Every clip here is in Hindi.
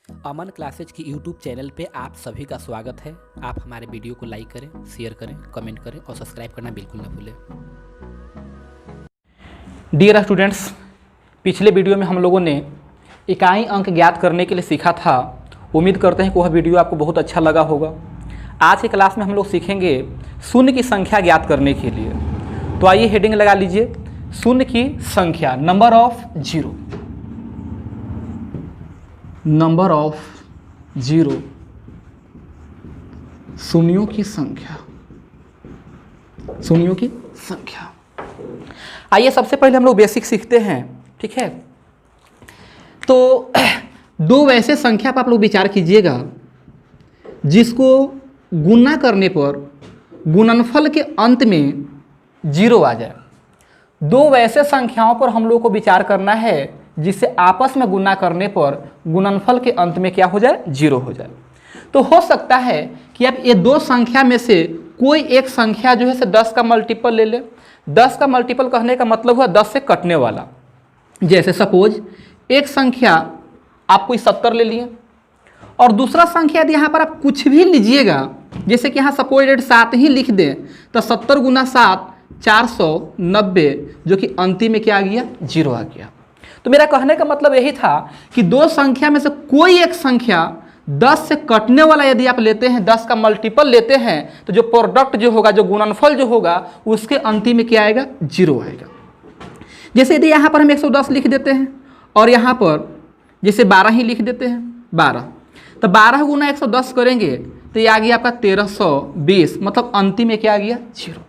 अमन क्लासेज की यूट्यूब चैनल पे आप सभी का स्वागत है। आप हमारे वीडियो को लाइक करें, शेयर करें, कमेंट करें और सब्सक्राइब करना बिल्कुल ना भूलें। डियर स्टूडेंट्स, पिछले वीडियो में हम लोगों ने इकाई अंक ज्ञात करने के लिए सीखा था। उम्मीद करते हैं कि वह वीडियो आपको बहुत अच्छा लगा होगा। आज की क्लास में हम लोग सीखेंगे शून्य की संख्या ज्ञात करने के लिए। तो आइए हेडिंग लगा लीजिए, शून्य की संख्या, number of zero. Number of zero, शून्यों की संख्या, शून्यों की संख्या। आइए सबसे पहले हम लोग बेसिक सीखते हैं, ठीक है। तो दो वैसे संख्या पर आप लोग विचार कीजिएगा जिसको गुणा करने पर गुणनफल के अंत में जीरो आ जाए। दो वैसे संख्याओं पर हम लोग को विचार करना है जिसे आपस में गुणा करने पर गुणनफल के अंत में क्या हो जाए, जीरो हो जाए। तो हो सकता है कि आप ये दो संख्या में से कोई एक संख्या जो है से 10 का मल्टीपल ले ले। 10 का मल्टीपल कहने का मतलब हुआ 10 से कटने वाला। जैसे सपोज एक संख्या आप कोई 70 ले लिए और दूसरा संख्या यदि यहाँ पर आप कुछ भी लीजिएगा, जैसे कि यहाँ सपोज 7 ही लिख दें तो 70 गुना 7 490, जो कि अंतिम में क्या आ गया, जीरो आ गया। तो मेरा कहने का मतलब यही था कि दो संख्या में से कोई एक संख्या 10 से कटने वाला यदि आप लेते हैं, 10 का मल्टीपल लेते हैं, तो जो प्रोडक्ट जो होगा, जो गुणनफल जो होगा, उसके अंतिम में क्या आएगा, जीरो आएगा। जैसे यदि यहाँ पर हम 110 लिख देते हैं और यहाँ पर जैसे 12 ही लिख देते हैं, 12, तो 12 गुना 110 करेंगे तो ये आ गया आपका 1320, मतलब अंतिम में क्या आ गया, जीरो।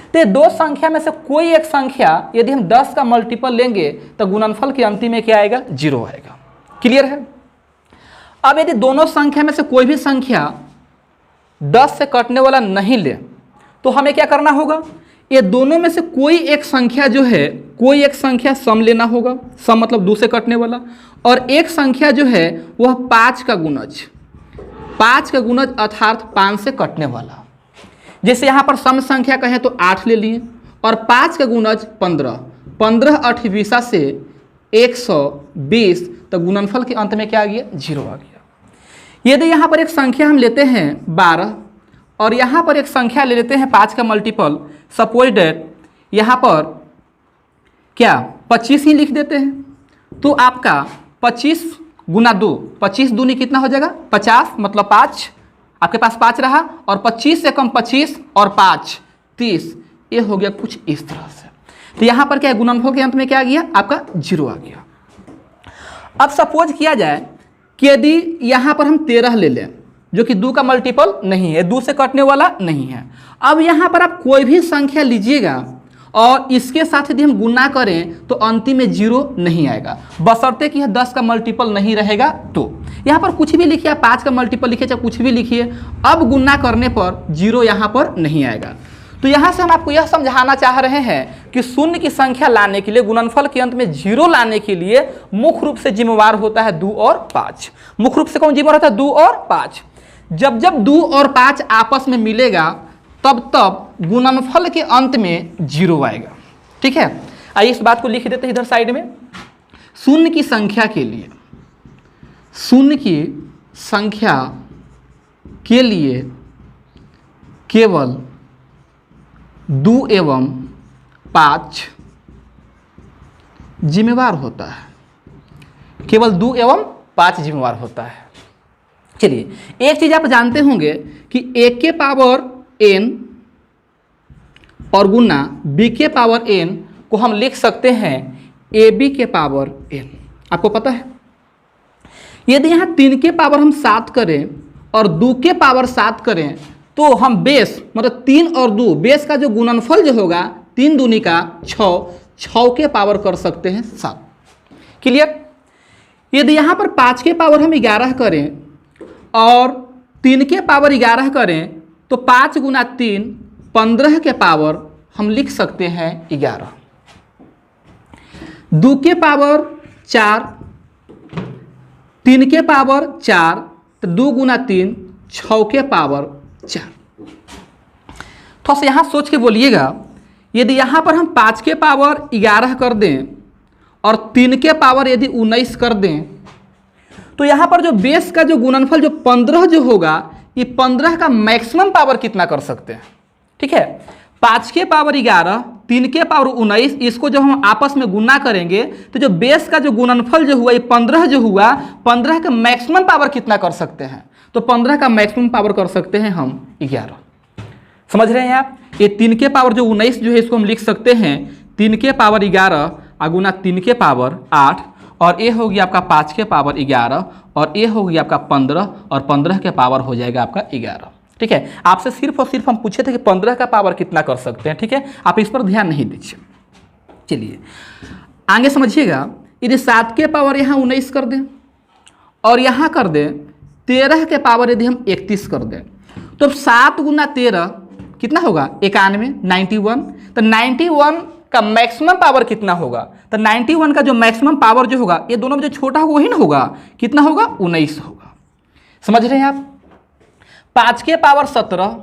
तो दो संख्या में से कोई एक संख्या यदि हम 10 का मल्टीपल लेंगे तो गुणनफल के अंतिम में क्या आएगा, जीरो आएगा। क्लियर है। अब यदि दोनों संख्या में से कोई भी संख्या 10 से कटने वाला नहीं ले तो हमें क्या करना होगा, ये दोनों में से कोई एक संख्या जो है, कोई एक संख्या सम लेना होगा। सम मतलब 2 से कटने वाला, और एक संख्या जो है वह 5 का गुणज, 5 का गुणज अर्थात 5 से कटने वाला। जैसे यहाँ पर सम संख्या कहें तो 8 ले लिए और 5 का गुणज 15, 15 8 20 से 120, तो गुणनफल के अंत में क्या आ गया, जीरो आ गया। यदि यहाँ पर एक संख्या हम लेते हैं 12 और यहाँ पर एक संख्या ले लेते हैं 5 का मल्टीपल, सपोज डेट यहाँ पर क्या 25 ही लिख देते हैं, तो आपका 25 गुना 2, 25 दूनी कितना हो जाएगा, 50, मतलब 5, आपके पास 5 रहा, और 25 से कम 25 और 5 30, ये हो गया कुछ इस तरह से। तो यहाँ पर क्या है, गुणनफल के अंत में क्या आ गया, आपका जीरो आ गया। अब सपोज किया जाए कि यदि यहाँ पर हम 13 ले लें, जो कि 2 का मल्टीपल नहीं है, 2 से कटने वाला नहीं है। अब यहाँ पर आप कोई भी संख्या लीजिएगा और इसके साथ यदि हम गुणा करें तो अंतिम में जीरो नहीं आएगा, बशर्ते कि यह 10 का मल्टीपल नहीं रहेगा। तो यहाँ पर कुछ भी लिखिए, 5 का मल्टीपल लिखिए चाहे कुछ भी लिखिए, अब गुणा करने पर जीरो यहाँ पर नहीं आएगा। तो यहाँ से हम आपको यह समझाना चाह रहे हैं कि शून्य की संख्या लाने के लिए, गुणनफल के अंत में जीरो लाने के लिए मुख्य रूप से जिम्मेवार होता है 2 और 5। मुख्य रूप से कौन जिम्मेवार होता है, 2 और 5। जब जब 2 और 5 आपस में मिलेगा तब तब गुणनफल के अंत में जीरो आएगा। ठीक है, आइए इस बात को लिख देते हैं इधर साइड में। शून्य की संख्या के लिए, शून्य की संख्या के लिए केवल 2 एवं 5 जिम्मेवार होता है, केवल 2 एवं 5 जिम्मेवार होता है। चलिए, एक चीज आप जानते होंगे कि a के पावर n और गुना b के पावर n को हम लिख सकते हैं ab के पावर n। आपको पता है, यदि यहाँ 3 के पावर हम 7 करें और 2 के पावर 7 करें तो हम बेस मतलब 3 और 2, बेस का जो गुणनफल जो होगा 3 दूनी का 6 के पावर कर सकते हैं 7। क्लियर। यदि यहाँ पर 5 के पावर हम 11 करें और 3 के पावर 11 करें तो 5 गुना 3 15 के पावर हम लिख सकते हैं 11। 2 के पावर 4, 3 के पावर 4, तो 2 गुना 3 6 के पावर 4। थोड़ा सा यहाँ सोच के बोलिएगा, यदि यहाँ पर हम 5 के पावर 11 कर दें और 3 के पावर यदि 19 कर दें तो यहाँ पर जो बेस का जो गुणनफल जो 15 जो होगा, ये 15 का मैक्सिमम पावर कितना कर सकते हैं, ठीक है। 5 के पावर 11, 3 के पावर 19, इसको जब हम आपस में गुना करेंगे तो जो बेस का जो गुणनफल जो हुआ, ये 15 जो हुआ, 15 का मैक्सिमम पावर कितना कर सकते हैं, तो 15 का मैक्सिमम पावर कर सकते हैं हम 11। समझ रहे हैं आप। ये 3 के पावर जो 19 जो है, इसको हम लिख सकते हैं 3 के पावर 11 गुना 3 के पावर 8, और ये होगी आपका 5 के पावर 11, और ये होगी आपका 15, और 15 के पावर हो जाएगा आपका 11, ठीक है। आपसे सिर्फ और सिर्फ हम पूछे थे कि 15 का पावर कितना कर सकते हैं, ठीक है। आप इस पर ध्यान नहीं दीजिए। चलिए आगे समझिएगा। यदि 7 के पावर यहाँ 19 कर दें और यहाँ कर दें 13 के पावर यदि हम 31 कर दें, तो 7 गुना 13 कितना होगा, 91, 91। तो 91 का मैक्सिमम पावर कितना होगा, तो 91 का जो मैक्सिमम पावर जो होगा, ये दोनों में जो छोटा होगा वही ना होगा, कितना होगा, 19 होगा। समझ रहे हैं आप। 5 के पावर 17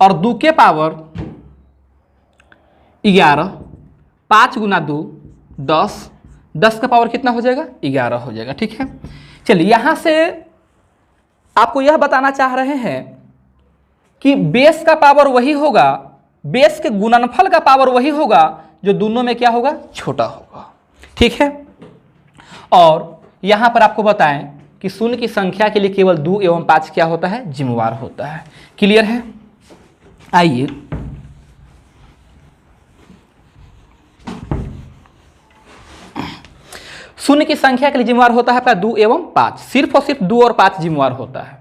और 2 के पावर 11, 5 गुना 2 10, 10 का पावर कितना हो जाएगा, 11 हो जाएगा, ठीक है। चलिए यहाँ से आपको यह बताना चाह रहे हैं कि बेस का पावर वही होगा, बेस के गुणनफल का पावर वही होगा जो दोनों में क्या होगा, छोटा होगा, ठीक है। और यहाँ पर आपको बताएं कि शून्य की संख्या के लिए केवल 2 एवं 5 क्या होता है, जिम्मेवार होता है। क्लियर है। आइए शून्य की संख्या के लिए जिम्मेवार होता है आपका 2 एवं 5, सिर्फ और सिर्फ 2 और 5 जिम्मेवार होता है।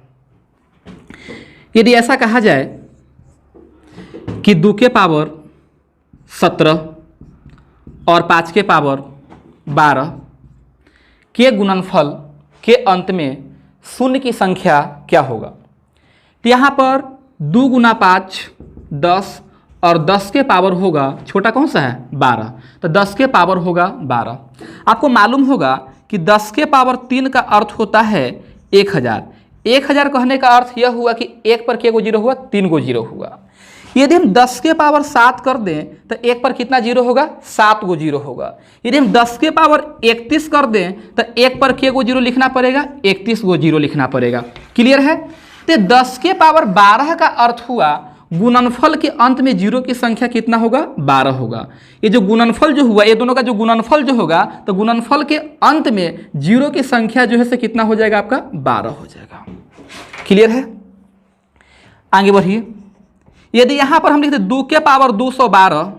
यदि ऐसा कहा जाए कि 2 के पावर 17 और 5 के पावर 12 के गुणनफल के अंत में शून्य की संख्या क्या होगा, तो यहाँ पर 2 गुना 5 10, और 10 के पावर होगा, छोटा कौन सा है, 12, तो 10 के पावर होगा 12। आपको मालूम होगा कि 10 के पावर 3 का अर्थ होता है 1000। 1000 कहने का अर्थ यह हुआ कि 1 पर के गो जीरो हुआ, 3 गो जीरो हुआ। यदि हम 10 के पावर 7 कर दें तो 1 पर कितना जीरो होगा, 7 गो जीरो होगा। यदि हम 10 के पावर 31 कर दें तो 1 पर के गो जीरो लिखना पड़ेगा, 31 गो जीरो लिखना पड़ेगा। क्लियर है। तो 10 के पावर 12 का अर्थ हुआ गुणनफल के अंत में जीरो की संख्या कितना होगा, 12 होगा। ये जो गुणनफल जो हुआ, ये दोनों का जो गुणनफल जो होगा, तो गुणनफल के अंत में जीरो की संख्या जो है से कितना हो जाएगा, आपका 12 हो जाएगा। क्लियर है। आगे बढ़िए। यदि यहाँ पर हम लिखते 2 के पावर 212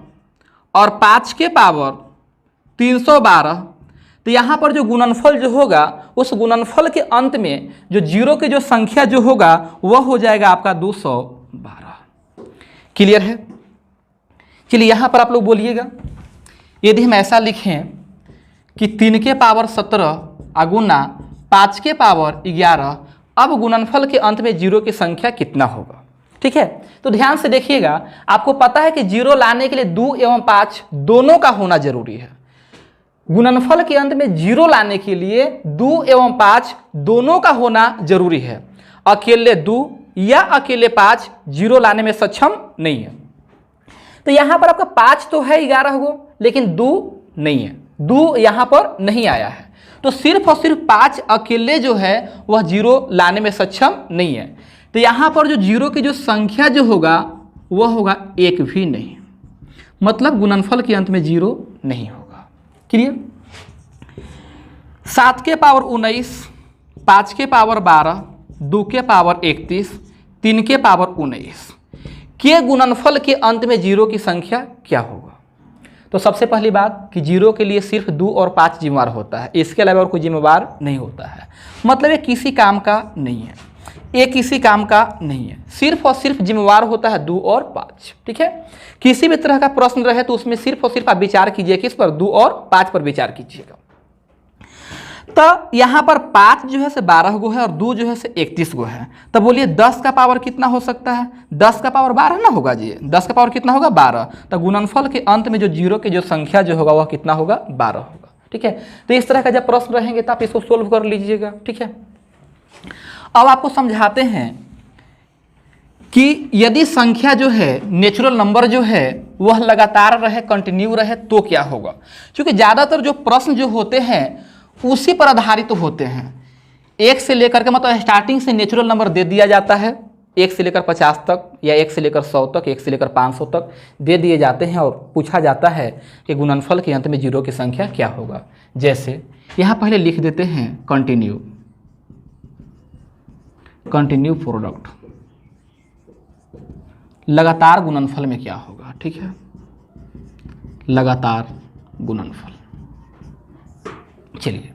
और 5 के पावर 312, तो यहाँ पर जो गुणनफल जो होगा, उस गुणनफल के अंत में जो जीरो की जो संख्या जो होगा वह हो जाएगा आपका 212। क्लियर है। चलिए यहाँ पर आप लोग बोलिएगा, यदि हम ऐसा लिखें कि 3 के पावर 17 गुना 5 के पावर 11, अब गुणनफल के अंत में जीरो की संख्या कितना होगा, ठीक है। तो ध्यान से देखिएगा, आपको पता है कि जीरो लाने के लिए 2 एवं 5 दोनों का होना जरूरी है। गुणनफल के अंत में जीरो लाने के लिए 2 एवं 5 दोनों का होना जरूरी है। अकेले 2 या अकेले 5 जीरो लाने में सक्षम नहीं है। तो यहां पर आपका 5 तो है 11 गो, लेकिन 2 नहीं है, 2 यहां पर नहीं आया है। तो सिर्फ और सिर्फ 5 अकेले जो है वह जीरो लाने में सक्षम नहीं है। तो यहां पर जो जीरो की जो संख्या जो होगा वह होगा 1 भी नहीं, मतलब गुणनफल के अंत में जीरो नहीं होगा। क्लियर। 7 के पावर 19, 5 के पावर 12, 2 के पावर 31, 3 के पावर 19 के गुणनफल के अंत में जीरो की संख्या क्या होगा। तो सबसे पहली बात कि जीरो के लिए सिर्फ 2 और 5 जिम्मेवार होता है, इसके अलावा और कोई जिम्मेवार नहीं होता है। मतलब ये किसी काम का नहीं है, ये किसी काम का नहीं है, सिर्फ और सिर्फ जिम्मेवार होता है 2 और 5। ठीक है। किसी भी तरह का प्रश्न रहे तो उसमें सिर्फ और सिर्फ आप विचार कीजिए, किस पर, 2 और 5 पर विचार कीजिएगा। तो यहाँ पर 5 जो है से 12 गो है और 2 जो है से 31 गो है। तब बोलिए 10 का पावर कितना हो सकता है, 10 का पावर 12 ना होगा जी, 10 का पावर कितना होगा, 12। तो गुणनफल के अंत में जो जीरो की जो संख्या जो होगा वह कितना होगा, 12 होगा। ठीक है। तो इस तरह का जब प्रश्न रहेंगे तो आप इसको सोल्व कर लीजिएगा। ठीक है। अब आपको समझाते हैं कि यदि संख्या जो है, नेचुरल नंबर जो है वह लगातार रहे, कंटिन्यू रहे तो क्या होगा। क्योंकि ज़्यादातर जो प्रश्न जो होते हैं उसी पर आधारित होते हैं। 1 से लेकर के मतलब स्टार्टिंग से नेचुरल नंबर दे दिया जाता है, 1 से लेकर 50 तक या 1 से लेकर 100 तक, 1 से लेकर 500 तक दे दिए जाते हैं और पूछा जाता है कि गुणनफल के अंत में जीरो की संख्या क्या होगा। जैसे यहाँ पहले लिख देते हैं कंटिन्यू प्रोडक्ट, लगातार गुणनफल में क्या होगा, ठीक है, लगातार गुणनफल। चलिए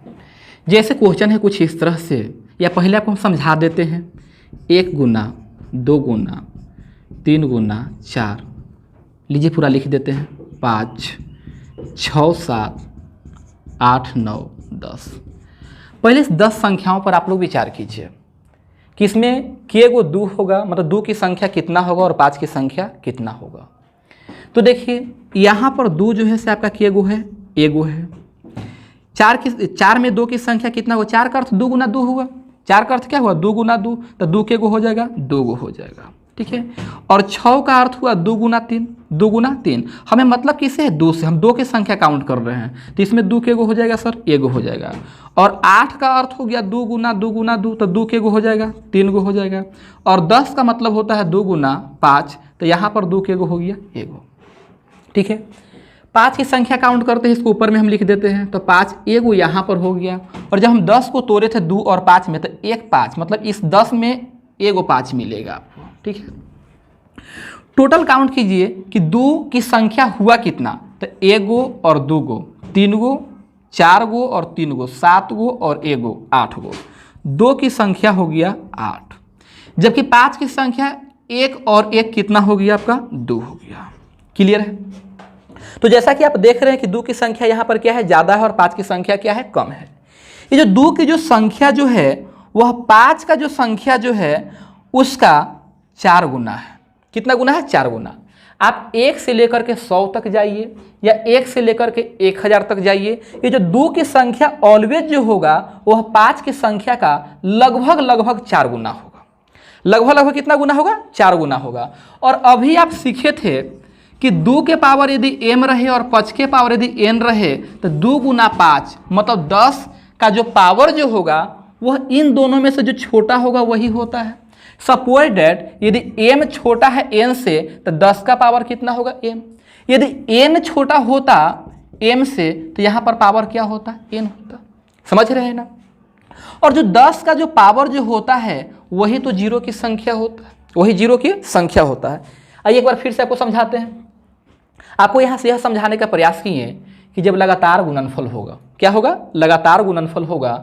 जैसे क्वेश्चन है कुछ इस तरह से, या पहले आपको हम समझा देते हैं, 1 गुना 2 गुना 3 गुना 4, लीजिए पूरा लिख देते हैं, 5 6 7 8 9 10। पहले इस 10 संख्याओं पर आप लोग विचार कीजिए कि इसमें के गो 2 होगा, मतलब 2 की संख्या कितना होगा और 5 की संख्या कितना होगा। तो देखिए यहाँ पर 2 जो है से आपका के गो है, एगो है। 4 में 2 की संख्या कितना होगा, 4 का अर्थ 2 गुना 2 हुआ, 4 का अर्थ क्या हुआ 2 गुना 2, तो 2 के गो हो जाएगा 2 गो हो जाएगा, ठीक है। और 6 का अर्थ हुआ 2 गुना 3, 2 गुना 3, हमें मतलब किससे है 2 से, हम 2 की संख्या काउंट कर रहे हैं, तो इसमें 2 के गो हो जाएगा सर, एगो हो जाएगा। और 8 का अर्थ हो गया 2 गुना 2 गुना 2, तो 2 के गो हो जाएगा, 3 गो हो जाएगा। और 10 का मतलब होता है 2 गुना 5, तो यहाँ पर 2 के गो हो गया एगो, ठीक है। 5 की संख्या काउंट करते हैं, इसको ऊपर में हम लिख देते हैं, तो 5 एगो यहाँ पर हो गया। और जब हम 10 को तोड़े थे 2 और 5 में, तो 1 5, मतलब इस 10 में एगो 5 मिलेगा आपको, ठीक है। टोटल काउंट कीजिए कि 2 की संख्या हुआ कितना, तो एगो और 2 गो, 3 गो, 4 गो और 3 गो, 7 गो और एगो 8 गो, 2 की संख्या हो गया 8। जबकि 5 की संख्या 1 और 1 कितना हो गया आपका 2 हो गया। क्लियर है। तो जैसा कि आप देख रहे हैं कि 2 की संख्या यहाँ पर क्या है ज़्यादा है और 5 की संख्या क्या है कम है। ये जो 2 की जो संख्या जो है वह 5 का जो संख्या जो है उसका 4 गुना है। कितना गुना है 4 गुना। आप 1 से लेकर के 100 तक जाइए या 1 से लेकर के 1000 तक जाइए, ये जो 2 की संख्या ऑलवेज जो होगा वह 5 की संख्या का लगभग 4 गुना होगा। लगभग कितना गुना होगा 4 गुना होगा। और अभी आप सीखे थे कि 2 के पावर यदि m रहे और 5 के पावर यदि n रहे तो 2 गुना 5 मतलब 10 का जो पावर जो होगा वह इन दोनों में से जो छोटा होगा वही होता है। सपोज डेट यदि m छोटा है n से तो 10 का पावर कितना होगा m। यदि n छोटा होता m से तो यहाँ पर पावर क्या होता n होता। समझ रहे हैं ना। और जो 10 का जो पावर जो होता है वही तो जीरो की संख्या होता है, वही जीरो की संख्या होता है। आइए एक बार फिर से आपको समझाते हैं। आपको यहाँ से यह समझाने का प्रयास किए कि जब लगातार गुणनफल होगा, क्या होगा लगातार गुणनफल होगा,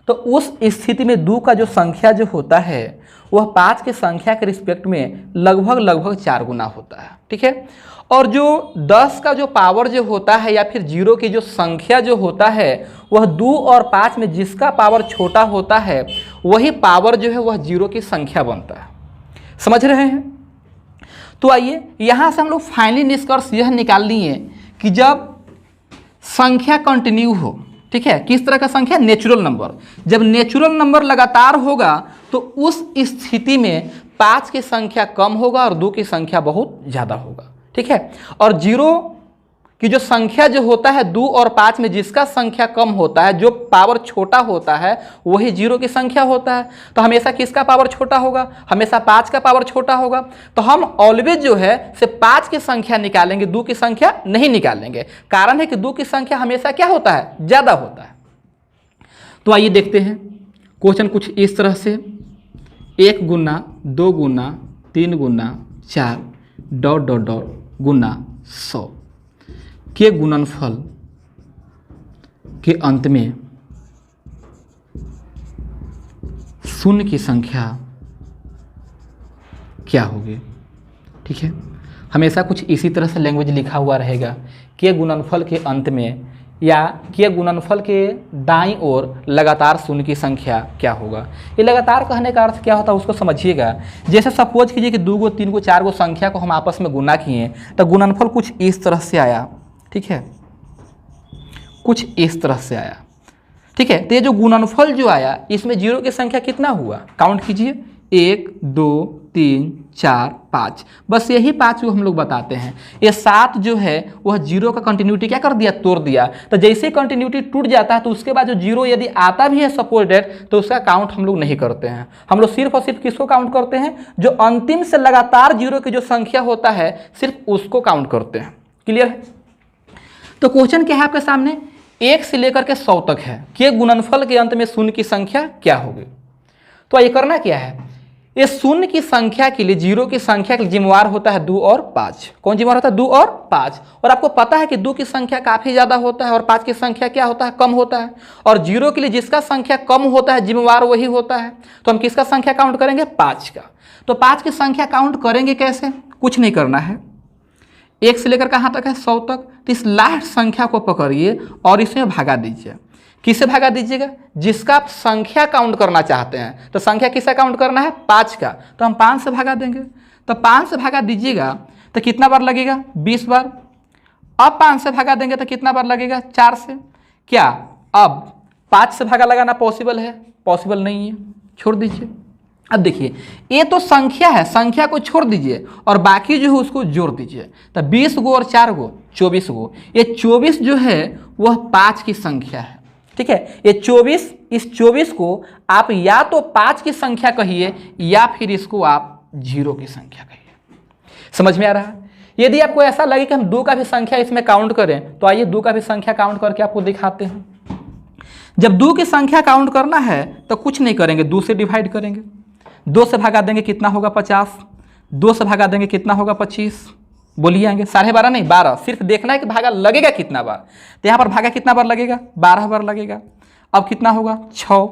तो उस स्थिति में 2 का जो संख्या जो होता है वह 5 की संख्या के रिस्पेक्ट में लगभग 4 गुना होता है, ठीक है। और जो 10 का जो पावर जो होता है या फिर जीरो की जो संख्या जो होता है वह 2 और 5 में जिसका पावर छोटा होता है वही पावर जो है वह जीरो की संख्या बनता है। समझ रहे हैं। तो आइए यहाँ से हम लोग फाइनली निष्कर्ष यह निकाल लिए कि जब संख्या कंटिन्यू हो, ठीक है, किस तरह का संख्या नेचुरल नंबर, जब नेचुरल नंबर लगातार होगा तो उस स्थिति में 5 की संख्या कम होगा और 2 की संख्या बहुत ज़्यादा होगा, ठीक है। और जीरो की जो संख्या जो होता है 2 और 5 में जिसका संख्या कम होता है, जो पावर छोटा होता है वही जीरो की संख्या होता है। तो हमेशा किसका पावर छोटा होगा, हमेशा 5 का पावर छोटा होगा। तो हम ऑलवेज जो है सिर्फ 5 की संख्या निकालेंगे, 2 की संख्या नहीं निकालेंगे। कारण है कि 2 की संख्या हमेशा क्या होता है ज़्यादा होता है। तो आइए देखते हैं क्वेश्चन कुछ इस तरह से, 1 गुना 2 गुना 3 गुना 4 ... गुना 100 के गुणनफल के अंत में शून्य की संख्या क्या होगी, ठीक है। हमेशा कुछ इसी तरह से लैंग्वेज लिखा हुआ रहेगा के गुणनफल के अंत में या के गुणनफल के दाईं ओर लगातार शून्य की संख्या क्या होगा। ये लगातार कहने का अर्थ क्या होता है उसको समझिएगा। जैसे सपोज कीजिए कि 2 गो 3 गो 4 गो संख्या को हम आपस में गुना किए तो गुणनफल कुछ इस तरह से आया, ठीक है, कुछ इस तरह से आया, ठीक है। तो ये जो गुणनफल जो आया इसमें जीरो की संख्या कितना हुआ काउंट कीजिए, 1 2 3 4 5, बस यही 5 को हम लोग बताते हैं। ये 7 जो है वह जीरो का कंटिन्यूटी क्या कर दिया, तोड़ दिया। तो जैसे कंटिन्यूटी टूट जाता है तो उसके बाद जो जीरो यदि आता भी है सपोर्टेड तो उसका काउंट हम लोग नहीं करते हैं। हम लोग सिर्फ और सिर्फ किसको काउंट करते हैं, जो अंतिम से लगातार जीरो की जो संख्या होता है सिर्फ उसको काउंट करते हैं। क्लियर है? तो क्वेश्चन क्या है आपके सामने, 1 से लेकर के 100 तक है कि गुणनफल के अंत में शून्य की संख्या क्या होगी। तो ये करना क्या है, ये शून्य की संख्या के लिए, जीरो की संख्या के लिए जिम्मेवार होता है 2 और 5। कौन जिम्मेवार होता है, 2 और 5। और आपको पता है कि 2 की संख्या काफ़ी ज़्यादा होता है और 5 की संख्या क्या होता है, कम होता है। और जीरो के लिए जिसका संख्या कम होता है जिम्मेवार वही होता है। तो हम किसका संख्या काउंट करेंगे, 5 का। तो 5 की संख्या काउंट करेंगे कैसे, कुछ नहीं करना है। 1 से लेकर कहाँ तक है, 100 तक। तो इस लास्ट संख्या को पकड़िए और इसमें भागा दीजिए। किससे भागा दीजिएगा, जिसका आप संख्या काउंट करना चाहते हैं। तो संख्या किसका काउंट करना है, 5 का। तो हम 5 से भागा देंगे। तो 5 से भागा दीजिएगा तो कितना बार लगेगा, 20 बार। अब 5 से भागा देंगे तो कितना बार लगेगा, 4 से। क्या अब 5 से भागा लगाना पॉसिबल है, पॉसिबल नहीं है, छोड़ दीजिए। अब देखिए ये तो संख्या है, संख्या को छोड़ दीजिए और बाकी जो है उसको जोड़ दीजिए। तो 20 गो और 4 गो 24 गो। ये 24 जो है वह 5 की संख्या है। ठीक है, ये 24, इस 24 को आप या तो 5 की संख्या कहिए या फिर इसको आप 0 की संख्या कहिए। समझ में आ रहा है? यदि आपको ऐसा लगे कि हम 2 का भी संख्या इसमें काउंट करें तो आइए 2 का भी संख्या काउंट करके आपको दिखाते हैं। जब 2 की संख्या काउंट करना है तो कुछ नहीं करेंगे, 2 से डिवाइड करेंगे। 2 से भागा देंगे कितना होगा, 50। 2 से भागा देंगे कितना होगा, 25। बोलिए आएंगे 12.5 नहीं 12। सिर्फ देखना है कि भागा लगेगा कितना बार। तो यहाँ पर भागा कितना बार लगेगा, 12 बार लगेगा। अब कितना होगा, 6।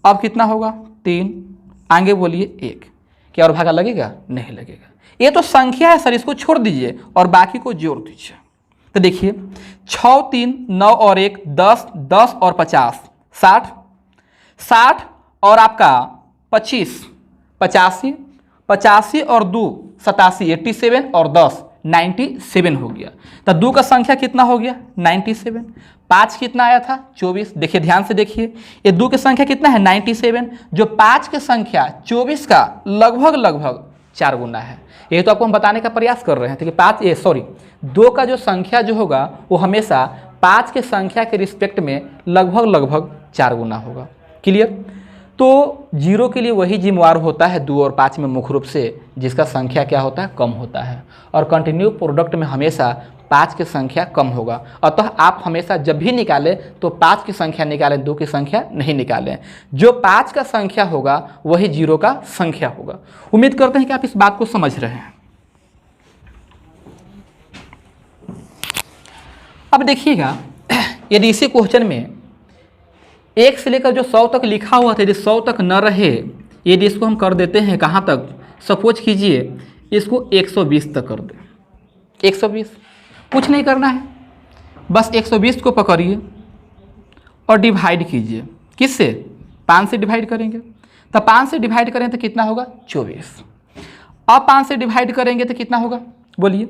अब कितना होगा, 3। आगे बोलिए 1। क्या और भागा लगेगा, नहीं लगेगा। ये तो संख्या है सर, इसको छोड़ दीजिए और बाकी को जोड़ दीजिए। तो देखिए 6 3 9 और 1 10, 10 और 50 60, 60 और आपका 25 85, 85 और 2 87, 87 और 10 97 हो गया। तो 2 का संख्या कितना हो गया, 97। 5 कितना आया था, 24। देखिए ध्यान से देखिए, ये 2 की संख्या कितना है, 97। जो 5 की संख्या 24 का लगभग 4 गुना है। ये तो आपको हम बताने का प्रयास कर रहे हैं कि 2 का जो संख्या जो होगा वो हमेशा 5 के संख्या के रिस्पेक्ट में लगभग 4 गुना होगा। क्लियर? तो 0 के लिए वही जिम्मेवार होता है 2 और 5 में मुख्य रूप से, जिसका संख्या क्या होता है, कम होता है। और कंटिन्यू प्रोडक्ट में हमेशा 5 की संख्या कम होगा। अतः आप हमेशा जब भी निकालें तो 5 की संख्या निकालें, 2 की संख्या नहीं निकालें। जो 5 का संख्या होगा वही 0 का संख्या होगा। उम्मीद करते हैं कि आप इस बात को समझ रहे हैं। अब देखिएगा, यदि इसी क्वेश्चन में 1 से लेकर जो 100 तक लिखा हुआ था, यदि 100 तक न रहे, यदि इसको हम कर देते हैं कहाँ तक, सपोज कीजिए इसको 120 तक कर दें। 120, कुछ नहीं करना है, बस 120 को पकड़िए और डिवाइड कीजिए। किससे, 5 से डिवाइड करेंगे। तो 5 से डिवाइड करें तो कितना होगा, 24। अब 5 से डिवाइड करेंगे तो कितना होगा, बोलिए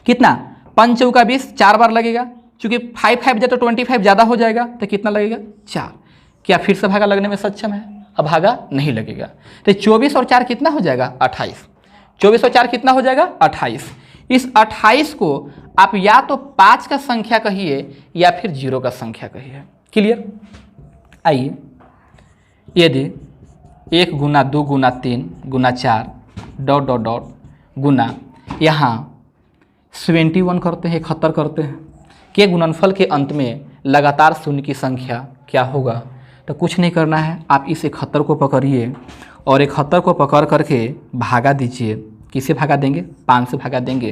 कितना, 5 चौका 20, 4 बार लगेगा। चूँकि 5 5 तो 25 ज़्यादा हो जाएगा तो कितना लगेगा, 4। क्या फिर से भागा लगने में सक्षम है, अब भागा नहीं लगेगा। तो 24 और 4 कितना हो जाएगा, 28। 24 और 4 कितना हो जाएगा, 28। इस 28 को आप या तो 5 का संख्या कहिए या फिर 0 का संख्या कहिए। क्लियर? आइए, यदि 1 गुना 2 गुना 3 गुना 4 ... गुना यहाँ 71 करते हैं, 71 करते हैं के गुणनफल के अंत में लगातार शून्य की संख्या क्या होगा। तो कुछ नहीं करना है, आप इस 71 को पकड़िए और 71 को पकड़ करके भागा दीजिए। किसे भागा देंगे, 5 से भागा देंगे।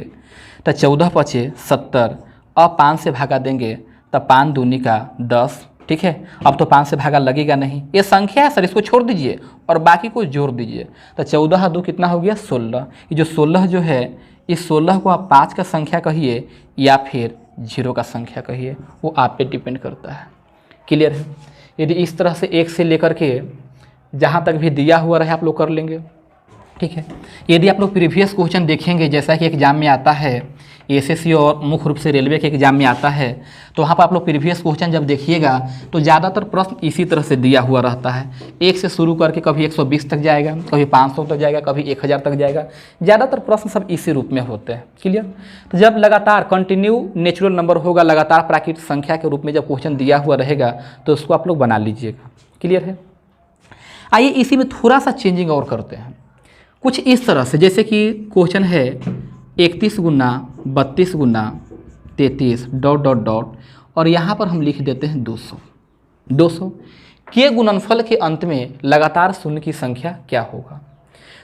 तो 14 पचे 70। अब 5 से भागा देंगे तो 5 दूनी का 10। ठीक है, अब तो 5 से भागा लगेगा नहीं, ये संख्या है सर, इसको छोड़ दीजिए और बाकी को जोड़ दीजिए। तो 14 2 कितना हो गया, 16। ये जो 16 जो है, इस 16 को आप 5 का संख्या कहिए या फिर 0 का संख्या कहिए, वो आप पे डिपेंड करता है। क्लियर है? यदि इस तरह से 1 से लेकर के जहाँ तक भी दिया हुआ रहे आप लोग कर लेंगे। ठीक है, यदि आप लोग प्रीवियस क्वेश्चन देखेंगे, जैसा कि एग्जाम में आता है एसएससी और मुख्य रूप से रेलवे के एग्जाम में आता है, तो वहाँ पर आप लोग प्रीवियस क्वेश्चन जब देखिएगा तो ज़्यादातर प्रश्न इसी तरह से दिया हुआ रहता है। 1 से शुरू करके कभी 120 तक जाएगा, कभी 500 तक जाएगा, कभी 1000 तक जाएगा। ज़्यादातर प्रश्न सब इसी रूप में होते हैं। क्लियर? तो जब लगातार कंटिन्यू नेचुरल नंबर होगा, लगातार प्राकृतिक संख्या के रूप में जब क्वेश्चन दिया हुआ रहेगा तो उसको आप लोग बना लीजिएगा। क्लियर है? आइए इसी में थोड़ा सा चेंजिंग और करते हैं, कुछ इस तरह से, जैसे कि क्वेश्चन है 31 गुना 32 गुना 33 ... और यहाँ पर हम लिख देते हैं 200 के गुणनफल के अंत में लगातार शून्य की संख्या क्या होगा।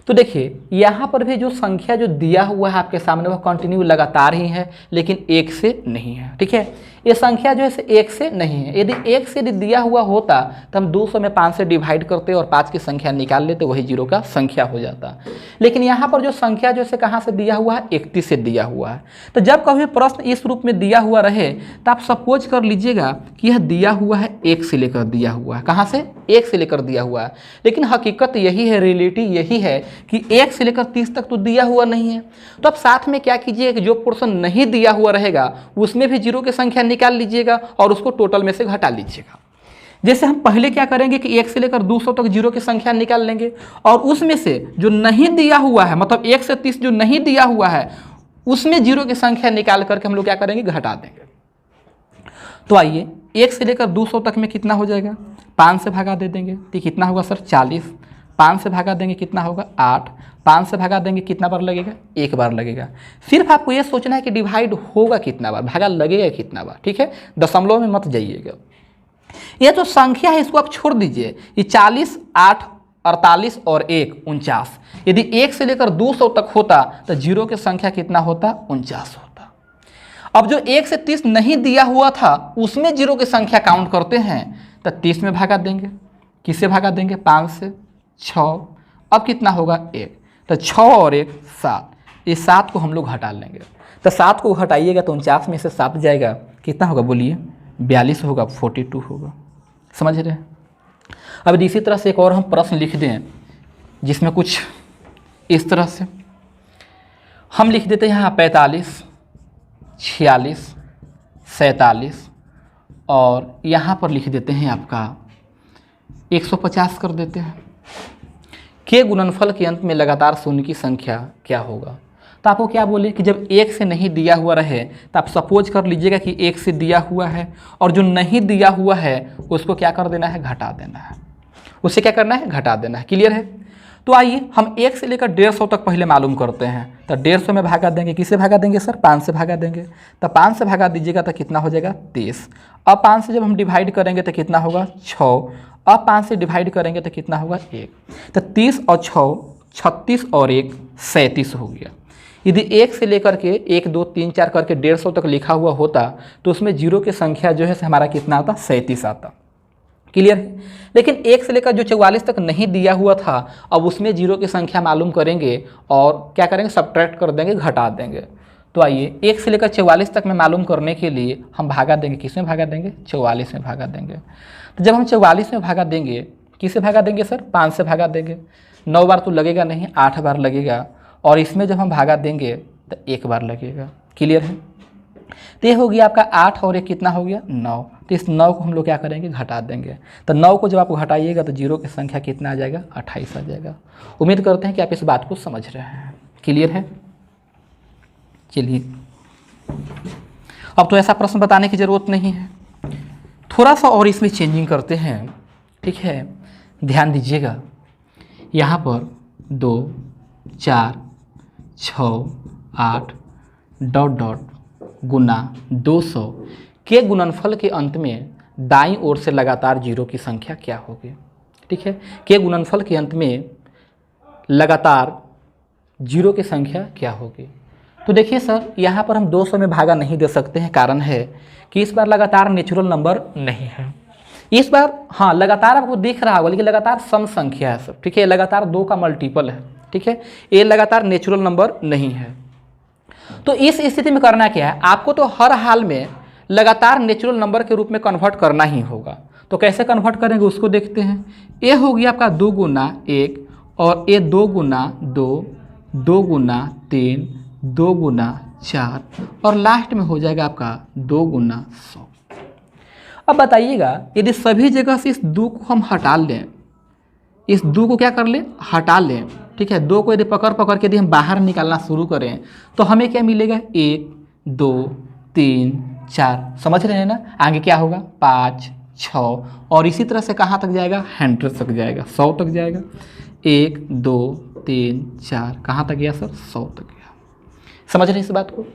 तो देखिए यहाँ पर भी जो संख्या जो दिया हुआ है आपके सामने वह कंटिन्यू लगातार ही है, लेकिन 1 से नहीं है। ठीक है, ये संख्या जो है 1 से नहीं है। यदि 1 से यदि दिया हुआ होता तो हम 200 में 5 से डिवाइड करते और 5 की संख्या निकाल लेते, वही 0 का संख्या हो जाता। लेकिन यहाँ पर जो संख्या जो है कहाँ से दिया हुआ है, 31 से दिया हुआ है। तो जब कभी प्रश्न इस रूप में दिया हुआ रहे तो आप सपोज कर लीजिएगा कि यह दिया हुआ है 1 से लेकर दिया हुआ है। कहाँ से? 1 से लेकर दिया हुआ है। लेकिन हकीकत यही है, रियलिटी यही है कि 1 से लेकर 30 तक तो दिया हुआ नहीं है। तो अब साथ में क्या कीजिए कि जो पोर्शन नहीं दिया हुआ रहेगा उसमें भी 0 की संख्या निकाल लीजिएगा और उसको टोटल में से घटा लीजिएगा। जैसे हम पहले क्या करेंगे कि 1 से लेकर 200 तक 0 की संख्या निकाल लेंगे और उसमें से जो नहीं दिया हुआ है, मतलब 1 से 30 जो नहीं दिया हुआ है उसमें 0 की संख्या निकाल करके हम लोग क्या करेंगे, घटा देंगे। तो आइए 1 से लेकर 200 तक में कितना हो जाएगा, 5 से भागा दे देंगे तो कितना होगा सर, 40। 5 से भागा देंगे कितना होगा, 8। 5 से भागा देंगे कितना बार लगेगा, 1 बार लगेगा। सिर्फ आपको ये सोचना है कि डिवाइड होगा कितना बार, भागा लगेगा कितना बार। ठीक है, दशमलव में मत जाइएगा। ये जो संख्या है इसको आप छोड़ दीजिए। ये 40, 8, 48 और 1 49। यदि 1 से लेकर 200 तक होता तो 0 की संख्या कितना होता, 49 होता। अब जो 1 से 30 नहीं दिया हुआ था उसमें 0 की संख्या काउंट करते हैं तो 30 में भागा देंगे। किससे भागा देंगे, 5 से। 6। अब कितना होगा, 1। तो 6 और 1 7। इस 7 को हम लोग हटा लेंगे। तो 7 को हटाइएगा तो 49 में से 7 जाएगा, कितना होगा बोलिए, 42 होगा, 42 होगा। समझ रहे हैं? अब इसी तरह से एक और हम प्रश्न लिख दें जिसमें कुछ इस तरह से हम लिख देते हैं यहाँ 45, 46, 47 और यहाँ पर लिख देते हैं आपका 150 कर देते हैं। के गुणनफल के अंत में लगातार शून्य की संख्या क्या होगा। तो आपको क्या बोले कि जब 1 से नहीं दिया हुआ रहे तो आप सपोज कर लीजिएगा कि 1 से दिया हुआ है और जो नहीं दिया हुआ है उसको क्या कर देना है, घटा देना है। उससे क्या करना है, घटा देना है। क्लियर है? तो आइए हम 1 से लेकर 150 तक पहले मालूम करते हैं। तो 150 में भागा देंगे, किससे भागा देंगे सर, 5 से भागा देंगे। तो 5 से भागा दीजिएगा तो कितना हो जाएगा, 30। अब 5 से जब हम डिवाइड करेंगे तो कितना होगा, 6। अब 5 से डिवाइड करेंगे तो कितना होगा, 1। तो 30 और 6 36 और 1 37 हो गया। यदि 1 से लेकर के 1 2 3 4 करके 150 तक लिखा हुआ होता तो उसमें 0 की संख्या जो है हमारा कितना आता, 37 आता। क्लियर है? लेकिन 1 से लेकर जो 44 तक नहीं दिया हुआ था अब उसमें 0 की संख्या मालूम करेंगे और क्या करेंगे, सब्ट्रैक्ट कर देंगे, घटा देंगे। तो आइए 1 से लेकर 44 तक में मालूम करने के लिए हम भागा देंगे, किस में भागा देंगे, 44 में भागा देंगे। तो जब हम 44 में भागा देंगे, किससे भागा देंगे सर, 5 से भागा देंगे। 9 बार तो लगेगा नहीं, 8 बार लगेगा और इसमें जब हम भागा देंगे तो 1 बार लगेगा। क्लियर है? तो ये हो गया आपका 8 और 1 कितना हो गया, 9। तो इस 9 को हम लोग क्या करेंगे, घटा देंगे। तो 9 को जब आप घटाइएगा तो 0 की संख्या कितना आ जाएगा, 28 आ जाएगा। उम्मीद करते हैं कि आप इस बात को समझ रहे हैं। क्लियर है? चलिए अब तो ऐसा प्रश्न बताने की ज़रूरत नहीं है, थोड़ा सा और इसमें चेंजिंग करते हैं। ठीक है, ध्यान दीजिएगा। यहाँ पर 2 4 6 8 ... गुना 200 के गुणनफल के अंत में दाईं ओर से लगातार 0 की संख्या क्या होगी। ठीक है, के गुणनफल के अंत में लगातार 0 की संख्या क्या होगी। तो देखिए सर, यहाँ पर हम 200 में भागा नहीं दे सकते हैं। कारण है कि इस बार लगातार नेचुरल नंबर नहीं है। इस बार हाँ लगातार आपको दिख रहा होगा लेकिन लगातार सम संख्या है सर। ठीक है, लगातार 2 का मल्टीपल है। ठीक है, ये लगातार नेचुरल नंबर नहीं है। तो इस स्थिति में करना क्या है, आपको तो हर हाल में लगातार नेचुरल नंबर के रूप में कन्वर्ट करना ही होगा। तो कैसे कन्वर्ट करेंगे उसको देखते हैं। ये हो गया आपका 2 गुना 1 और ये 2 गुना 2, 2 गुना 3, 2 गुना 4 और लास्ट में हो जाएगा आपका 2 गुना 100। अब बताइएगा यदि सभी जगह से इस 2 को हम हटा लें, इस 2 को क्या कर लें, हटा लें, ठीक है। 2 को यदि पकड़ पकड़ के यदि हम बाहर निकालना शुरू करें तो हमें क्या मिलेगा, 1 2 3 4, समझ रहे हैं ना। आगे क्या होगा 5 6 और इसी तरह से कहाँ तक जाएगा, 100 तक जाएगा, 100 तक जाएगा। 1 2 3 4 कहाँ तक गया सर, 100 तक गया। समझ रहे हैं इस बात को।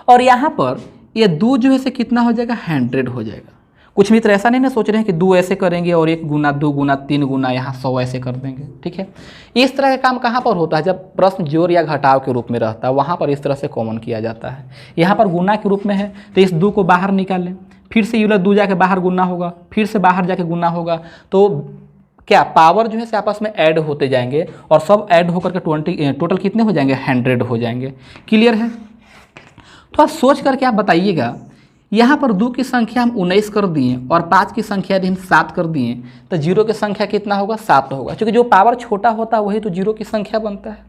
और यहाँ पर ये 2 जो है से कितना हो जाएगा, 100 हो जाएगा। कुछ मित्र ऐसा नहीं ना सोच रहे हैं कि 2 ऐसे करेंगे और 1 गुना 2 गुना 3 गुना यहाँ 100 ऐसे कर देंगे, ठीक है। इस तरह का काम कहाँ पर होता है, जब प्रश्न जोड़ या घटाव के रूप में रहता है वहाँ पर इस तरह से कॉमन किया जाता है। यहाँ पर गुना के रूप में है तो इस 2 को बाहर निकालें, फिर से ये 2 जाके बाहर गुना होगा, फिर से बाहर जाके गुना होगा, तो क्या पावर जो है से आपस में ऐड होते जाएंगे और सब ऐड होकर के टोटल कितने हो जाएंगे, 100 हो जाएंगे। क्लियर है। तो आप सोच करके आप बताइएगा, यहाँ पर 2 की संख्या हम 19 कर दिए और 5 की संख्या यदि हम 7 कर दिए तो 0 की संख्या कितना होगा, 7 होगा, क्योंकि जो पावर छोटा होता है वही तो 0 की संख्या बनता है।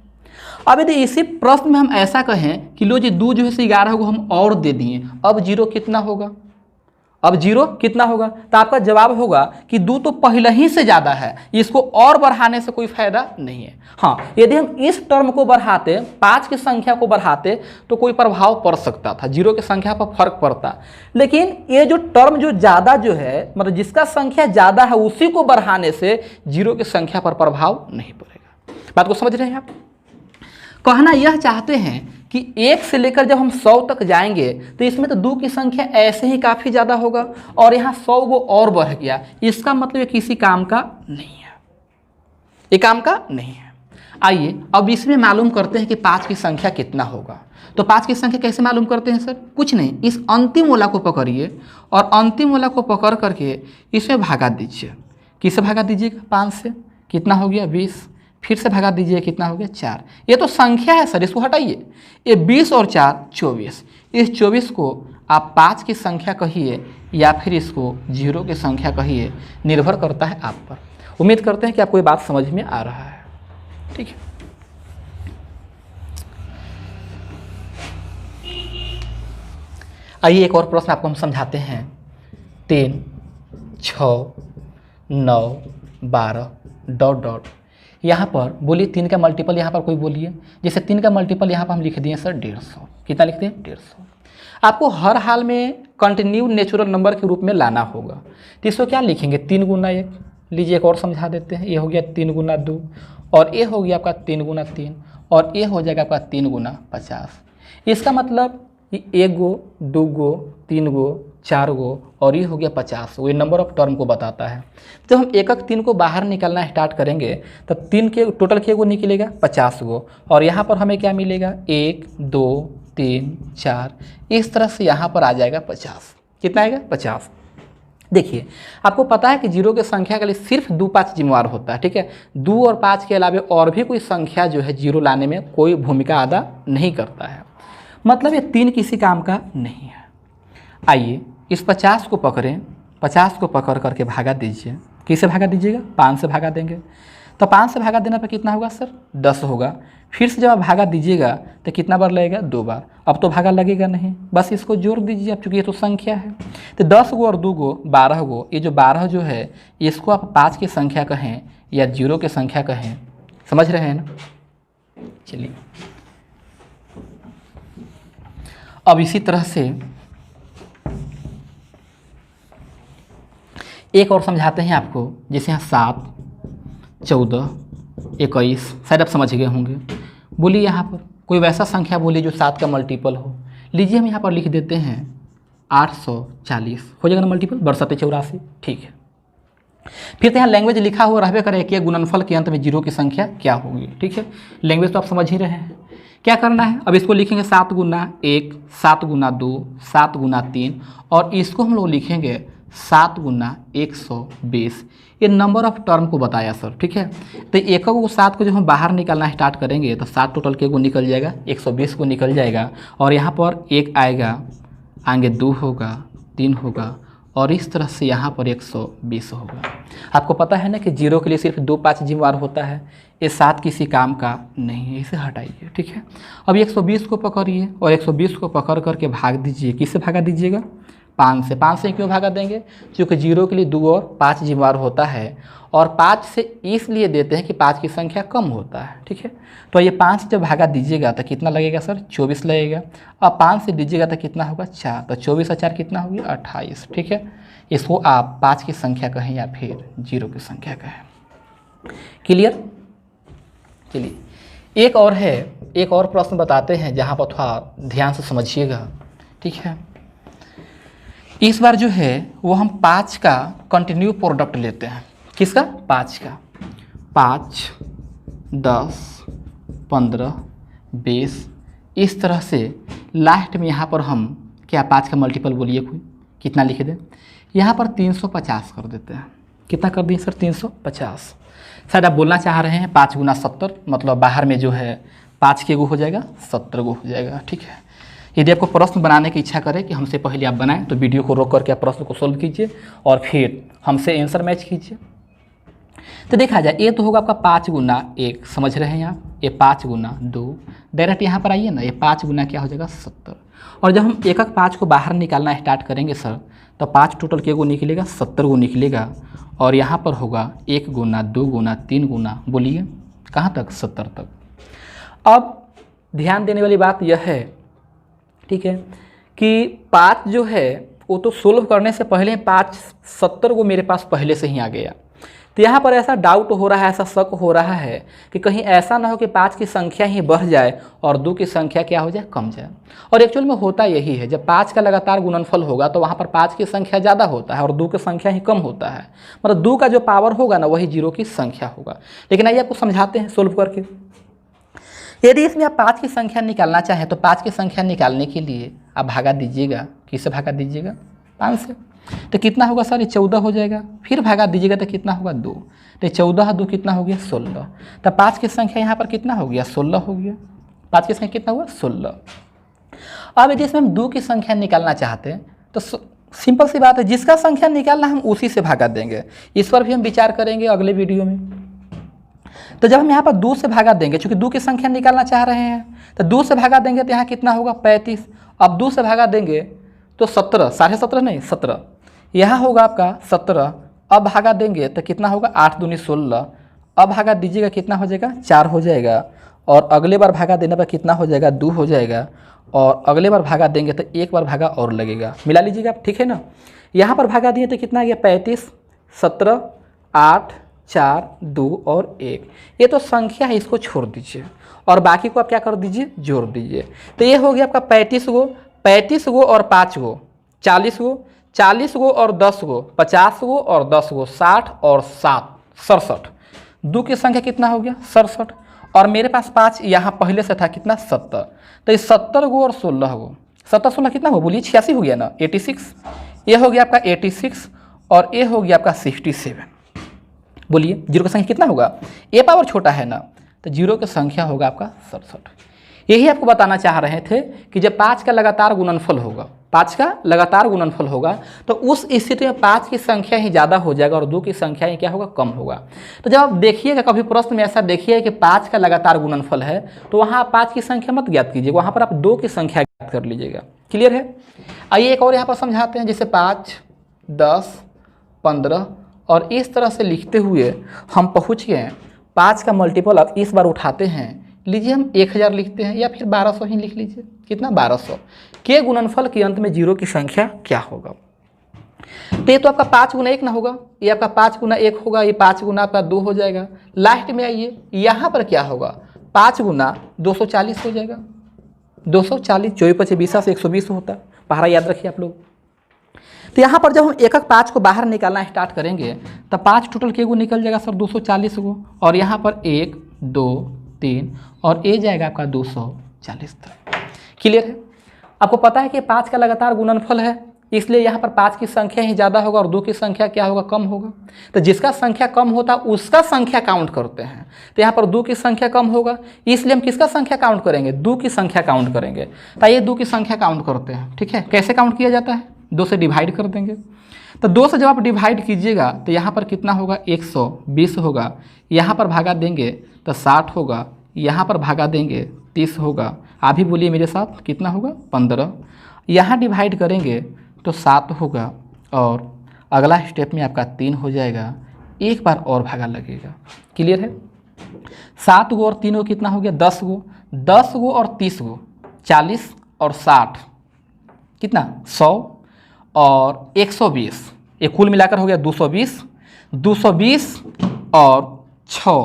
अब यदि इसी प्रश्न में हम ऐसा कहें कि लो जी 2 जो है से 11 को हम और दे दिए, अब 0 कितना होगा, अब 0 कितना होगा, तो आपका जवाब होगा कि 2 तो पहले ही से ज़्यादा है, इसको और बढ़ाने से कोई फायदा नहीं है। हाँ, यदि हम इस टर्म को बढ़ाते, 5 की संख्या को बढ़ाते तो कोई प्रभाव पड़ सकता था, 0 की संख्या पर फर्क पड़ता, लेकिन ये जो टर्म जो ज़्यादा जो है, मतलब जिसका संख्या ज़्यादा है उसी को बढ़ाने से 0 की संख्या पर प्रभाव नहीं पड़ेगा। बात को समझ रहे हैं आप। कहना यह चाहते हैं कि 1 से लेकर जब हम 100 तक जाएंगे तो इसमें तो 2 की संख्या ऐसे ही काफ़ी ज़्यादा होगा और यहाँ 100 वो और बढ़ गया, इसका मतलब ये किसी काम का नहीं है, ये काम का नहीं है। आइए अब इसमें मालूम करते हैं कि 5 की संख्या कितना होगा। तो 5 की संख्या कैसे मालूम करते हैं सर, कुछ नहीं, इस अंतिम वाला को पकड़िए और अंतिम वाला को पकड़ करके इसमें भागा दीजिए। किससे भागा दीजिएगा, 5 से, कितना हो गया 20, फिर से भगा दीजिए, कितना हो गया 4। ये तो संख्या है सर, इसको हटाइए। ये 20 और 4 24, इस 24 को आप 5 की संख्या कहिए या फिर इसको 0 की संख्या कहिए, निर्भर करता है आप पर। उम्मीद करते हैं कि आपको ये बात समझ में आ रहा है, ठीक है। आइए एक और प्रश्न आपको हम समझाते हैं। 3 6 9 12 डॉट डॉट, यहाँ पर बोलिए 3 का मल्टीपल, यहाँ पर कोई बोलिए। जैसे 3 का मल्टीपल यहाँ पर हम लिख दिए सर 150, कितना लिखते हैं 150। आपको हर हाल में कंटिन्यू नेचुरल नंबर के रूप में लाना होगा, तो इसको क्या लिखेंगे, 3 गुना 1। लीजिए एक और समझा देते हैं, ये हो गया 3 गुना 2 और ये हो गया आपका 3 गुना 3 और ये हो जाएगा आपका 3 गुना 50। इसका मतलब 1 गो 2 गो 3 गो 4 गो और ये हो गया 50, वो नंबर ऑफ टर्म को बताता है। जब हम एक 3 को बाहर निकालना स्टार्ट करेंगे तब 3 के टोटल के गो निकलेगा 50 गो और यहाँ पर हमें क्या मिलेगा 1 2 3 4, इस तरह से यहाँ पर आ जाएगा 50। कितना आएगा 50। देखिए आपको पता है कि 0 की संख्या के लिए सिर्फ 2 5 जिम्मेवार होता है, ठीक है। 2 और 5 के अलावा और भी कोई संख्या जो है 0 लाने में कोई भूमिका अदा नहीं करता है, मतलब ये 3 किसी काम का नहीं है। आइए इस 50 को पकड़ें, 50 को पकड़ करके भागा दीजिए। किससे भागा दीजिएगा, 5 से भागा देंगे, तो 5 से भागा देने पर कितना होगा सर 10 होगा। फिर से जब आप भागा दीजिएगा तो कितना बार लगेगा, 2 बार। अब तो भागा लगेगा नहीं, बस इसको जोड़ दीजिए आप, चूँकि ये तो संख्या है। तो 10 गो और 2 गो 12 गो, ये जो 12 जो है इसको आप 5 की संख्या कहें या 0 की संख्या कहें, समझ रहे हैं ना। चलिए अब इसी तरह से एक और समझाते हैं आपको। जैसे यहाँ 7 14 21, शायद आप समझ गए होंगे। बोलिए यहाँ पर कोई वैसा संख्या बोलिए जो 7 का मल्टीपल हो। लीजिए हम यहाँ पर लिख देते हैं 840, हो जाएगा ना मल्टीपल, 62 84, ठीक है। फिर तो यहाँ लैंग्वेज लिखा हुआ रहबे करे कि गुणनफल के अंत में 0 की संख्या क्या होगी, ठीक है। लैंग्वेज तो आप समझ ही रहे हैं। क्या करना है, अब इसको लिखेंगे 7 गुना 1 7 गुना 2 7 गुना 3 और इसको हम लोग लिखेंगे 7 गुना 120। ये नंबर ऑफ टर्म को बताया सर, ठीक है। तो एक को 7 को जब हम बाहर निकालना स्टार्ट करेंगे तो 7 टोटल के को निकल जाएगा, 120 को निकल जाएगा और यहाँ पर 1 आएगा, आगे 2 होगा 3 होगा और इस तरह से यहाँ पर 120 होगा। आपको पता है ना कि 0 के लिए सिर्फ 2 5 जिम्मेवार होता है, ये 7 किसी काम का नहीं है, इसे हटाइए। ठीक है, अब 120 को पकड़िए और 120 को पकड़ करके भाग दीजिए। किससे भागा दीजिएगा? 5 से। 5 से क्यों भागा देंगे? क्योंकि 0 के लिए 2 और 5 जिम्मेवार होता है, और 5 से इसलिए देते हैं कि 5 की संख्या कम होता है। ठीक है, तो ये 5 जब भागा दीजिएगा तो कितना लगेगा सर? 24 लगेगा। अब 5 से दीजिएगा तो कितना होगा? 4। तो 24 और 4 कितना होगी? 28। ठीक है, इसको आप 5 की संख्या कहें या फिर 0 की संख्या कहें। क्लियर? चलिए एक और है, एक और प्रश्न बताते हैं जहाँ पर थोड़ा ध्यान से समझिएगा। ठीक है, इस बार जो है वो हम 5 का कंटिन्यू प्रोडक्ट लेते हैं। किसका? 5 का। 5, 10, 15, 20, इस तरह से लास्ट में यहाँ पर हम क्या 5 का मल्टीपल बोलिए कोई कितना लिख दें? यहाँ पर 350 कर देते हैं। कितना कर दिए सर? 350। शायद आप बोलना चाह रहे हैं 5 गुना 70, मतलब बाहर में जो है 5 के गो हो जाएगा, 70 गो हो जाएगा। ठीक है, यदि आपको प्रश्न बनाने की इच्छा करें कि हमसे पहले आप बनाएं तो वीडियो को रोक करके आप प्रश्न को सोल्व कीजिए और फिर हमसे आंसर मैच कीजिए। तो देखा जाए ये तो होगा आपका 5 गुना 1, समझ रहे हैं आप? ये 5 गुना 2, डायरेक्ट यहाँ पर आइए ना, ये 5 गुना क्या हो जाएगा? 70। और जब हम एक 5 को बाहर निकालना स्टार्ट करेंगे सर, तो 5 टोटल के गो निकलेगा? 70 गो निकलेगा। और यहाँ पर होगा 1 गुना 2 गुना 3 गुना, बोलिए कहाँ तक? 70 तक। अब ध्यान देने वाली बात यह है, ठीक है, कि 5 जो है वो तो सोल्व करने से पहले 5 70 को मेरे पास पहले से ही आ गया। तो यहाँ पर ऐसा डाउट हो रहा है, ऐसा शक हो रहा है कि कहीं ऐसा ना हो कि 5 की संख्या ही बढ़ जाए और 2 की संख्या क्या हो जाए? कम जाए। और एक्चुअल में होता यही है, जब 5 का लगातार गुणनफल होगा तो वहाँ पर 5 की संख्या ज़्यादा होता है और 2 की संख्या ही कम होता है। मतलब 2 का जो पावर होगा ना वही 0 की संख्या होगा। लेकिन आइए आपको समझाते हैं सोल्व करके। यदि इसमें आप 5 की संख्या निकालना चाहें तो 5 की संख्या निकालने के लिए आप भागा दीजिएगा। किससे भागा दीजिएगा? 5 से। तो कितना होगा सर? ये 14 हो जाएगा। फिर भागा दीजिएगा तो कितना होगा? 2। तो 14 2 कितना हो गया? 16। तो 5 की संख्या यहाँ पर कितना हो गया? 16 हो गया। 5 की संख्या कितना हुआ? 16। अब यदि इसमें हम 2 की संख्या निकालना चाहते हैं तो सिंपल सी बात है, जिसका संख्या निकालना हम उसी से भागा देंगे। इस पर भी हम विचार करेंगे अगले वीडियो में। तो जब हम यहाँ पर 2 से भागा देंगे, चूंकि 2 की संख्या निकालना चाह रहे हैं, तो 2 से भागा देंगे तो यहाँ कितना होगा? 35। अब 2 से भागा देंगे तो 17, 17.5 नहीं 17, यहाँ होगा आपका 17। अब भागा देंगे तो कितना होगा? 8 दूनी 16। अब भागा दीजिएगा कितना हो जाएगा? 4 हो जाएगा। और अगले बार भागा देने पर कितना हो जाएगा? 2 हो जाएगा। और अगले बार भागा देंगे तो एक बार भागा और लगेगा, मिला लीजिएगा आप। ठीक है ना, यहाँ पर भागा दिए तो कितना आ गया? 35, 17, 8, 4, 2 और 1। ये तो संख्या है, इसको छोड़ दीजिए और बाकी को आप क्या कर दीजिए? जोड़ दीजिए। तो ये हो गया आपका 35 गो, 35 गो और 5 गो 40 गो, 40 गो और 10 गो 50 गो और 10 गो 60 और 7 67। 2 की संख्या कितना हो गया? 67। और मेरे पास 5 यहाँ पहले से था, कितना? 70। तो ये 70 गो और 16 गो, 70 16 कितना हो? बोलिए 86 हो गया ना? 86। ये हो गया आपका 86 और ये हो गया आपका 67। बोलिए 0 का संख्या कितना होगा? ए पावर छोटा है ना, तो 0 की संख्या होगा आपका 67। यही आपको बताना चाह रहे थे कि जब 5 का लगातार गुणनफल होगा, 5 का लगातार गुणनफल होगा तो उस स्थिति में 5 की संख्या ही ज़्यादा हो जाएगा और 2 की संख्या ही क्या होगा? कम होगा। तो जब आप देखिएगा कभी प्रश्न में ऐसा देखिए कि 5 का लगातार गुणनफल है तो वहाँ आप 5 की संख्या मत ज्ञात कीजिए, वहाँ पर आप 2 की संख्या ज्ञात कर लीजिएगा। क्लियर है? आइए एक और यहाँ पर समझाते हैं। जैसे 5, 10, 15 और इस तरह से लिखते हुए हम पहुँच गए 5 का मल्टीपल अब इस बार उठाते हैं। लीजिए हम 1000 लिखते हैं या फिर 1200 ही लिख लीजिए। कितना? 1200 के गुणनफल के अंत में 0 की संख्या क्या होगा? तो ये तो आपका 5 गुना 1 ना होगा, ये आपका 5 गुना 1 होगा, ये 5 गुना आपका 2 हो जाएगा। लास्ट में आइए यहाँ पर क्या होगा? 5 गुना 240 हो जाएगा। 240 24 25 20 से 120 होता है, पहाड़ा याद रखिए आप लोग। तो यहाँ पर जब हम एक 5 को बाहर निकालना स्टार्ट करेंगे तब 5 टोटल के गो निकल जाएगा सर? 240 गो। और यहाँ पर 1 2 3 और ए जाएगा आपका 240 तक। क्लियर है? आपको पता है कि 5 का लगातार गुणनफल है, इसलिए यहाँ पर 5 की संख्या ही ज़्यादा होगा और 2 की संख्या क्या होगा? कम होगा। तो जिसका संख्या कम होता है उसका संख्या काउंट करते हैं। तो यहाँ पर 2 की संख्या कम होगा, इसलिए हम किसका संख्या काउंट करेंगे? 2 की संख्या काउंट करेंगे। तो ये 2 की संख्या काउंट करते हैं। ठीक है, कैसे काउंट किया जाता है? 2 से डिवाइड कर देंगे। तो 2 से जब आप डिवाइड कीजिएगा तो यहाँ पर कितना होगा 120 होगा, यहाँ पर भागा देंगे तो 60 होगा, यहाँ पर भागा देंगे 30 होगा। आप भी बोलिए मेरे साथ कितना होगा 15। यहाँ डिवाइड करेंगे तो 7 होगा और अगला स्टेप में आपका 3 हो जाएगा, एक बार और भागा लगेगा। क्लियर है? 7 गो और 3 गो कितना हो गया 10 गो, 10 गो और 30 गो 40 और 60 कितना 100 और 120, ये कुल मिलाकर हो गया 220, 220 और 6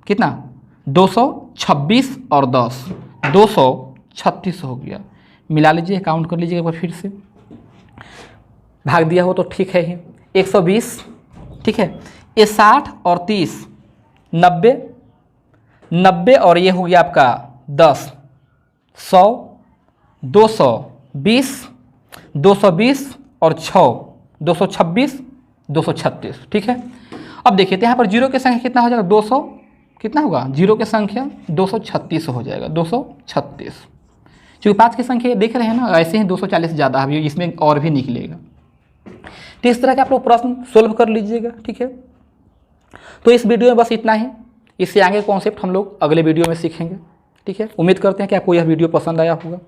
कितना 226 और 10 236 हो गया। मिला लीजिए, काउंट कर लीजिए एक बार फिर से। भाग दिया हो तो ठीक है ही, 120 ठीक है, ये 60 और 30 90, 90 और ये हो गया आपका 10 100 220, 220 और 6 226 236 ठीक है। अब देखिए तो यहाँ पर जीरो की संख्या कितना हो जाएगा 200 कितना होगा, जीरो की संख्या 236 हो जाएगा 236, क्योंकि 5 की संख्या देख रहे हैं ना, ऐसे ही 240 ज़्यादा है, इसमें और भी निकलेगा। तो इस तरह के आप लोग प्रश्न सोल्व कर लीजिएगा ठीक है। तो इस वीडियो में बस इतना ही, इससे आगे कॉन्सेप्ट हम लोग अगले वीडियो में सीखेंगे ठीक है। उम्मीद करते हैं कि आपको यह वीडियो पसंद आया होगा।